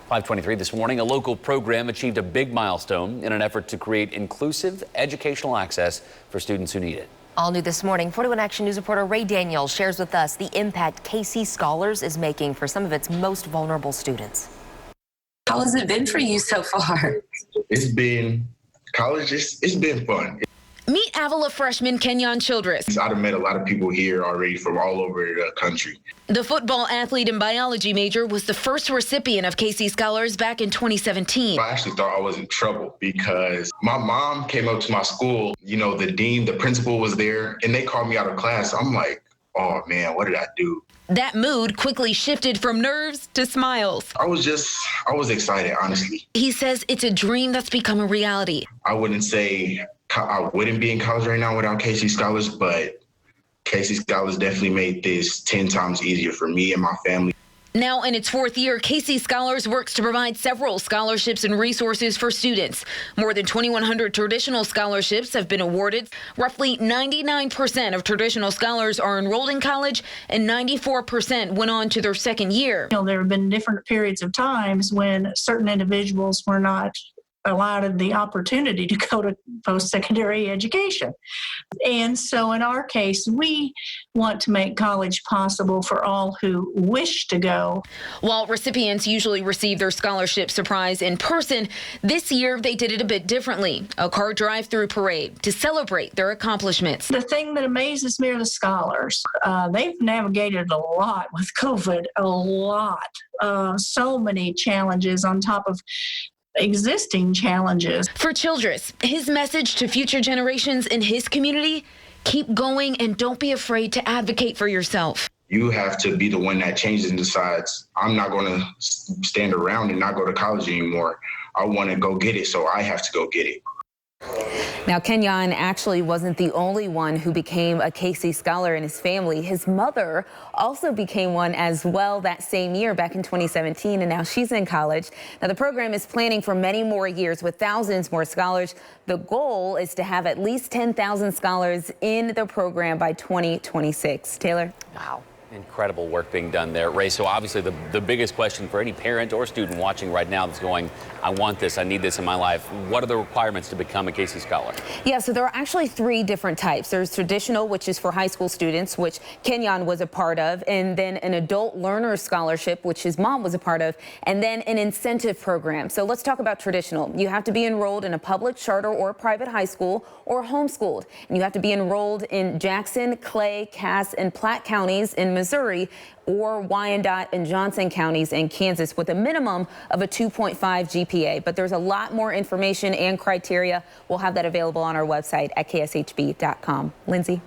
5:23 this morning, a local program achieved a big milestone in an effort to create inclusive educational access for students who need it. All new this morning, 41 Action News reporter Ray Daniels shares with us the impact KC Scholars is making for some of its most vulnerable students. How has it been for you so far? It's been college. It's been fun. Meet Avila freshman Kenyon Childress. I've met a lot of people here already from all over the country. The football athlete and biology major was the first recipient of KC Scholars back in 2017. I actually thought I was in trouble because my mom came up to my school. You know, the dean, the principal was there, and they called me out of class. I'm like, oh man, what did I do? That mood quickly shifted from nerves to smiles. I was excited, honestly. He says it's a dream that's become a reality. I wouldn't say I wouldn't be in college right now without KC Scholars, but KC Scholars definitely made this 10 times easier for me and my family. Now in its fourth year, KC Scholars works to provide several scholarships and resources for students. More than 2,100 traditional scholarships have been awarded. Roughly 99% of traditional scholars are enrolled in college, and 94% went on to their second year. There have been different periods of times when certain individuals were not allowed the opportunity to go to post-secondary education. And so in our case, we want to make college possible for all who wish to go. While recipients usually receive their scholarship surprise in person, this year they did it a bit differently. A car drive-through parade to celebrate their accomplishments. The thing that amazes me are the scholars. They've navigated a lot with COVID, a lot. So many challenges on top of existing challenges. For Childress, his message to future generations in his community: keep going and don't be afraid to advocate for yourself. You have to be the one that changes and decides, I'm not going to stand around and not go to college anymore. I want to go get it, so I have to go get it. Now, Kenyon actually wasn't the only one who became a KC Scholar in his family. His mother also became one as well that same year, back in 2017, and now she's in college. Now, the program is planning for many more years with thousands more scholars. The goal is to have at least 10,000 scholars in the program by 2026. Taylor? Wow. Incredible work being done there, Ray. So obviously the biggest question for any parent or student watching right now that's going, I want this, I need this in my life. What are the requirements to become a KC Scholar? Yeah, so there are actually three different types. There's traditional, which is for high school students, which Kenyon was a part of, and then an adult learner scholarship, which his mom was a part of, and then an incentive program. So let's talk about traditional. You have to be enrolled in a public, charter, or private high school or homeschooled. And you have to be enrolled in Jackson, Clay, Cass, and Platte counties in Missouri, or Wyandotte and Johnson counties in Kansas, with a minimum of a 2.5 GPA. But there's a lot more information and criteria. We'll have that available on our website at kshb.com. Lindsay?